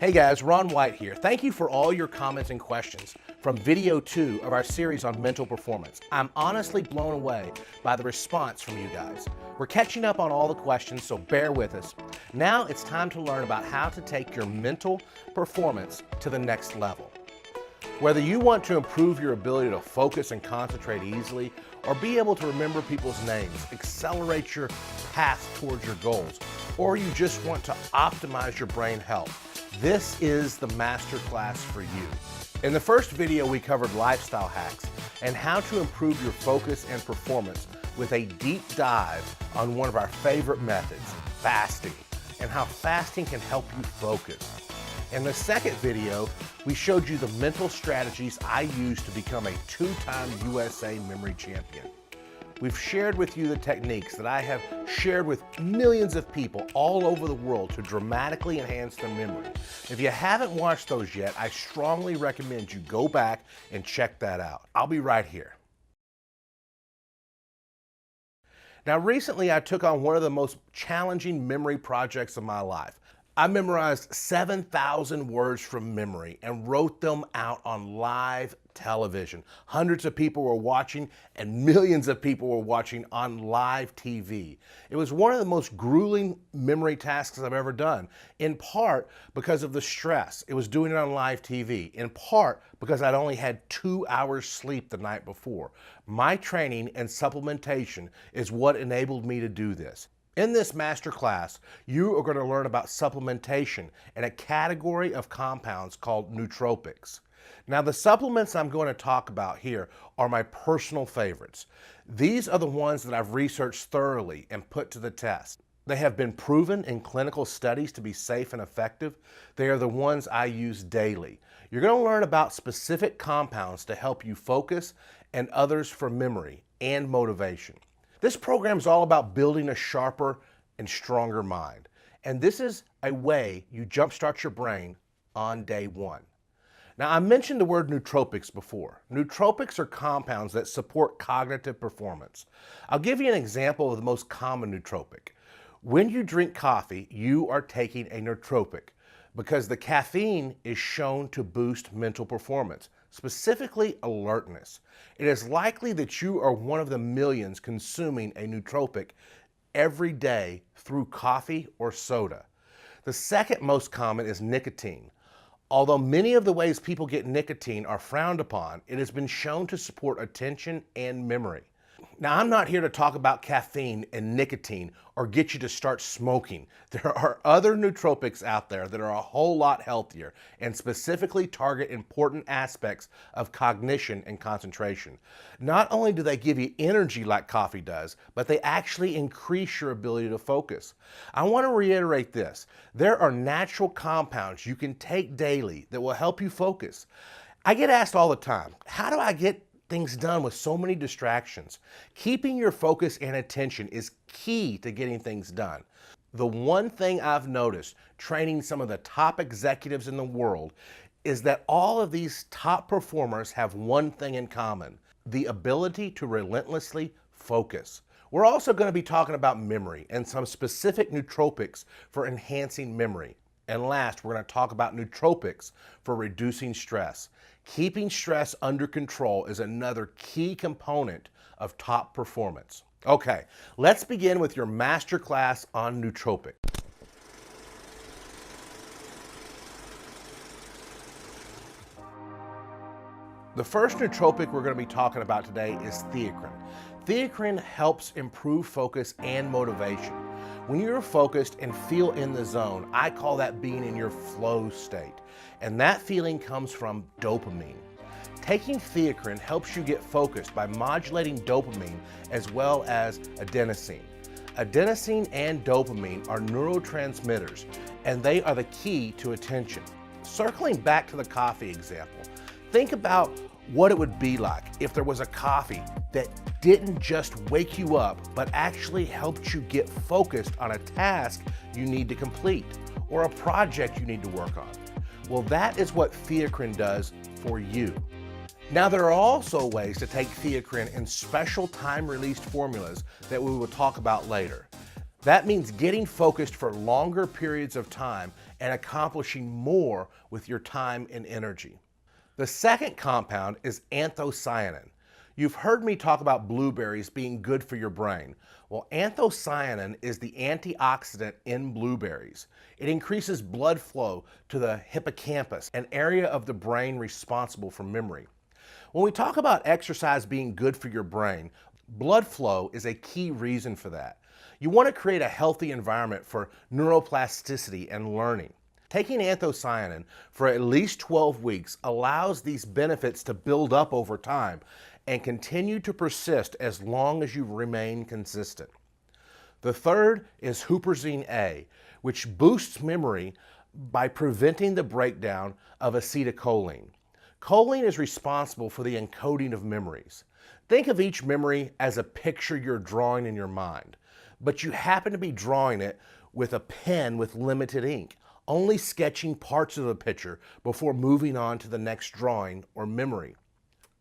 Hey guys, Ron White here. Thank you for all your comments and questions from video 2 of our series on mental performance. I'm honestly blown away by the response from you guys. We're catching up on all the questions, so bear with us. Now it's time to learn about how to take your mental performance to the next level. Whether you want to improve your ability to focus and concentrate easily, or be able to remember people's names, accelerate your path towards your goals, or you just want to optimize your brain health, this is the Masterclass for you. In the first video, we covered lifestyle hacks and how to improve your focus and performance with a deep dive on one of our favorite methods, fasting, and how fasting can help you focus. In the second video, we showed you the mental strategies I used to become a 2-time USA memory champion. We've shared with you the techniques that I have shared with millions of people all over the world to dramatically enhance their memory. If you haven't watched those yet, I strongly recommend you go back and check that out. I'll be right here. Now, recently I took on one of the most challenging memory projects of my life. I memorized 7,000 words from memory and wrote them out on live television. Hundreds of people were watching and millions of people were watching on live TV. It was one of the most grueling memory tasks I've ever done, in part because of the stress. It was doing it on live TV, in part because I'd only had 2 hours sleep the night before. My training and supplementation is what enabled me to do this. In this masterclass, you are going to learn about supplementation and a category of compounds called nootropics. Now, the supplements I'm going to talk about here are my personal favorites. These are the ones that I've researched thoroughly and put to the test. They have been proven in clinical studies to be safe and effective. They are the ones I use daily. You're going to learn about specific compounds to help you focus and others for memory and motivation. This program is all about building a sharper and stronger mind. And this is a way you jumpstart your brain on day one. Now, I mentioned the word nootropics before. Nootropics are compounds that support cognitive performance. I'll give you an example of the most common nootropic. When you drink coffee, you are taking a nootropic because the caffeine is shown to boost mental performance, specifically alertness. It is likely that you are one of the millions consuming a nootropic every day through coffee or soda. The second most common is nicotine. Although many of the ways people get nicotine are frowned upon, it has been shown to support attention and memory. Now, I'm not here to talk about caffeine and nicotine or get you to start smoking. There are other nootropics out there that are a whole lot healthier and specifically target important aspects of cognition and concentration. Not only do they give you energy like coffee does, but they actually increase your ability to focus. I want to reiterate this. There are natural compounds you can take daily that will help you focus. I get asked all the time, how do I get things done with so many distractions? Keeping your focus and attention is key to getting things done. The one thing I've noticed training some of the top executives in the world is that all of these top performers have one thing in common: the ability to relentlessly focus. We're also going to be talking about memory and some specific nootropics for enhancing memory. And last, we're going to talk about nootropics for reducing stress. Keeping stress under control is another key component of top performance. Okay, let's begin with your masterclass on nootropics. The first nootropic we're going to be talking about today is theacrine. Theacrine helps improve focus and motivation. When you're focused and feel in the zone, I call that being in your flow state. And that feeling comes from dopamine. Taking theacrine helps you get focused by modulating dopamine as well as adenosine. Adenosine and dopamine are neurotransmitters, and they are the key to attention. Circling back to the coffee example, think about what it would be like if there was a coffee that didn't just wake you up, but actually helped you get focused on a task you need to complete or a project you need to work on. Well, that is what theacrine does for you. Now, there are also ways to take theacrine in special time-released formulas that we will talk about later. That means getting focused for longer periods of time and accomplishing more with your time and energy. The second compound is anthocyanin. You've heard me talk about blueberries being good for your brain. Well, anthocyanin is the antioxidant in blueberries. It increases blood flow to the hippocampus, an area of the brain responsible for memory. When we talk about exercise being good for your brain, blood flow is a key reason for that. You want to create a healthy environment for neuroplasticity and learning. Taking anthocyanin for at least 12 weeks allows these benefits to build up over time and continue to persist as long as you remain consistent. The third is huperzine A, which boosts memory by preventing the breakdown of acetylcholine. Choline is responsible for the encoding of memories. Think of each memory as a picture you're drawing in your mind, but you happen to be drawing it with a pen with limited ink, only sketching parts of the picture before moving on to the next drawing or memory.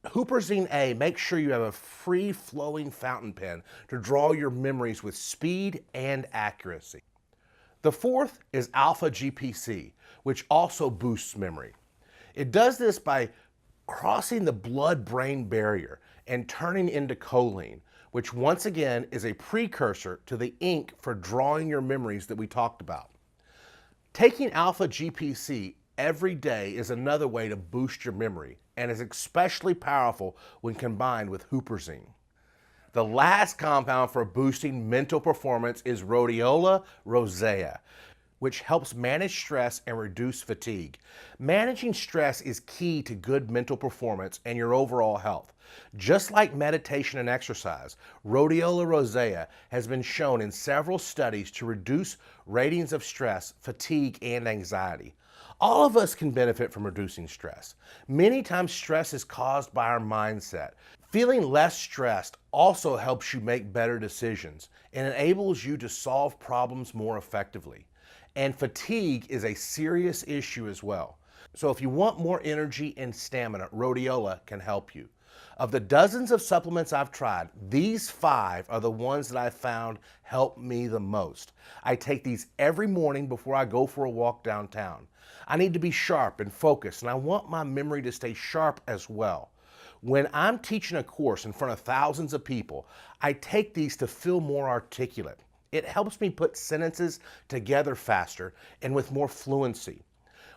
Huperzine A makes sure you have a free-flowing fountain pen to draw your memories with speed and accuracy. The fourth is alpha GPC, which also boosts memory. It does this by crossing the blood-brain barrier and turning into choline, which once again is a precursor to the ink for drawing your memories that we talked about. Taking alpha GPC every day is another way to boost your memory and is especially powerful when combined with huperzine. The last compound for boosting mental performance is rhodiola rosea, which helps manage stress and reduce fatigue. Managing stress is key to good mental performance and your overall health. Just like meditation and exercise, rhodiola rosea has been shown in several studies to reduce ratings of stress, fatigue, and anxiety. All of us can benefit from reducing stress. Many times stress is caused by our mindset. Feeling less stressed also helps you make better decisions and enables you to solve problems more effectively. And fatigue is a serious issue as well. So if you want more energy and stamina, rhodiola can help you. Of the dozens of supplements I've tried, these 5 are the ones that I found help me the most. I take these every morning before I go for a walk downtown. I need to be sharp and focused, and I want my memory to stay sharp as well. When I'm teaching a course in front of thousands of people, I take these to feel more articulate. It helps me put sentences together faster and with more fluency.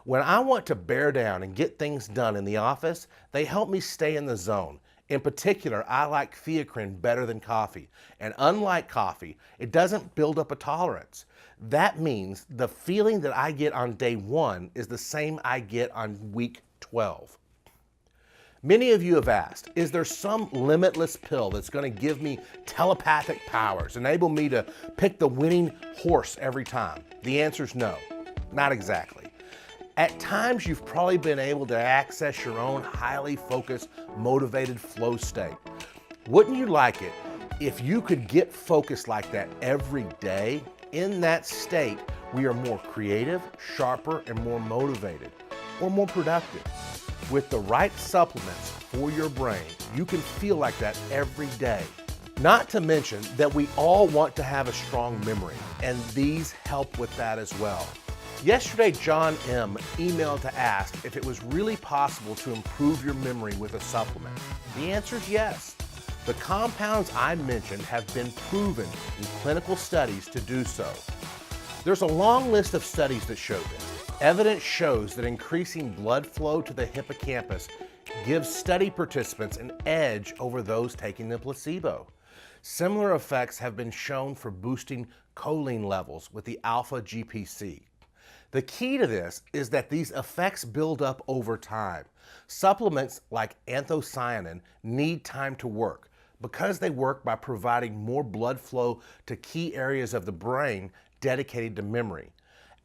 When I want to bear down and get things done in the office, they help me stay in the zone. In particular, I like theacrine better than coffee. And unlike coffee, it doesn't build up a tolerance. That means the feeling that I get on day 1 is the same I get on week 12. Many of you have asked, is there some limitless pill that's going to give me telepathic powers, enable me to pick the winning horse every time? The answer is no, not exactly. At times, you've probably been able to access your own highly focused, motivated flow state. Wouldn't you like it if you could get focused like that every day? In that state, we are more creative, sharper, and more motivated, or more productive. With the right supplements for your brain, you can feel like that every day. Not to mention that we all want to have a strong memory, and these help with that as well. Yesterday, John M. emailed to ask if it was really possible to improve your memory with a supplement. The answer is yes. The compounds I mentioned have been proven in clinical studies to do so. There's a long list of studies that show this. Evidence shows that increasing blood flow to the hippocampus gives study participants an edge over those taking the placebo. Similar effects have been shown for boosting choline levels with the alpha GPC. The key to this is that these effects build up over time. Supplements like anthocyanin need time to work because they work by providing more blood flow to key areas of the brain dedicated to memory.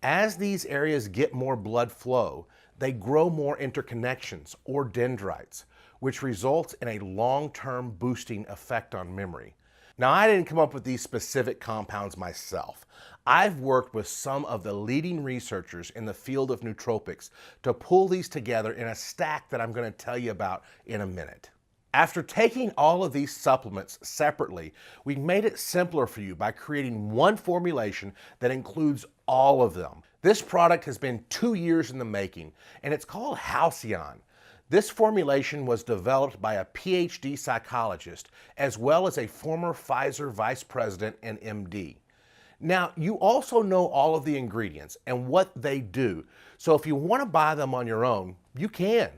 As these areas get more blood flow, they grow more interconnections or dendrites, which results in a long-term boosting effect on memory. Now, I didn't come up with these specific compounds myself. I've worked with some of the leading researchers in the field of nootropics to pull these together in a stack that I'm going to tell you about in a minute. After taking all of these supplements separately, we made it simpler for you by creating one formulation that includes all of them. This product has been 2 years in the making, and it's called Halcyon. This formulation was developed by a PhD psychologist, as well as a former Pfizer vice president and MD. Now, you also know all of the ingredients and what they do, so if you want to buy them on your own, you can.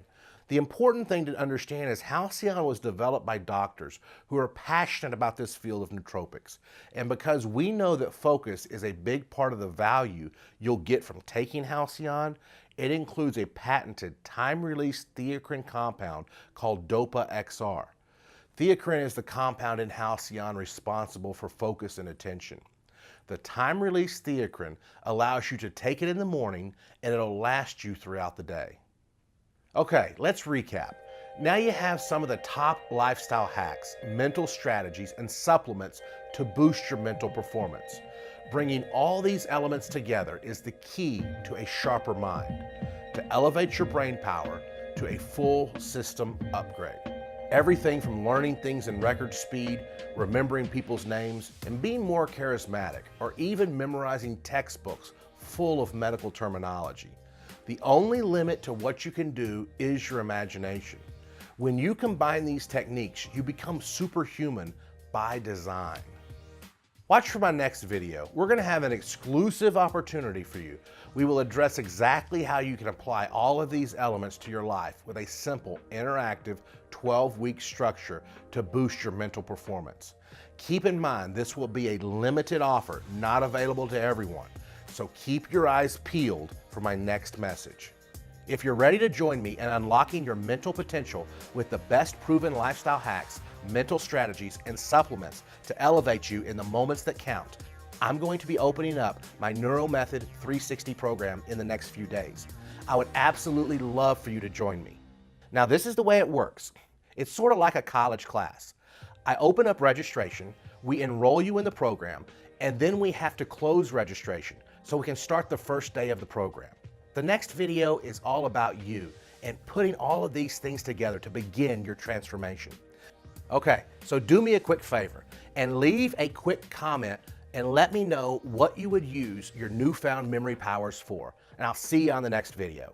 The important thing to understand is Halcyon was developed by doctors who are passionate about this field of nootropics. And because we know that focus is a big part of the value you'll get from taking Halcyon, it includes a patented time-release theacrine compound called Dopa XR. Theacrine is the compound in Halcyon responsible for focus and attention. The time-release theacrine allows you to take it in the morning and it'll last you throughout the day. Okay, let's recap. Now you have some of the top lifestyle hacks, mental strategies, and supplements to boost your mental performance. Bringing all these elements together is the key to a sharper mind, to elevate your brain power to a full system upgrade. Everything from learning things in record speed, remembering people's names, and being more charismatic, or even memorizing textbooks full of medical terminology. The only limit to what you can do is your imagination. When you combine these techniques, you become superhuman by design. Watch for my next video. We're going to have an exclusive opportunity for you. We will address exactly how you can apply all of these elements to your life with a simple, interactive 12-week structure to boost your mental performance. Keep in mind, this will be a limited offer, not available to everyone. So keep your eyes peeled for my next message. If you're ready to join me in unlocking your mental potential with the best proven lifestyle hacks, mental strategies, and supplements to elevate you in the moments that count, I'm going to be opening up my Neuro Method 360 program in the next few days. I would absolutely love for you to join me. Now, this is the way it works. It's sort of like a college class. I open up registration, we enroll you in the program, and then we have to close registration so we can start the first day of the program. The next video is all about you and putting all of these things together to begin your transformation. Okay, so do me a quick favor and leave a quick comment and let me know what you would use your newfound memory powers for. And I'll see you on the next video.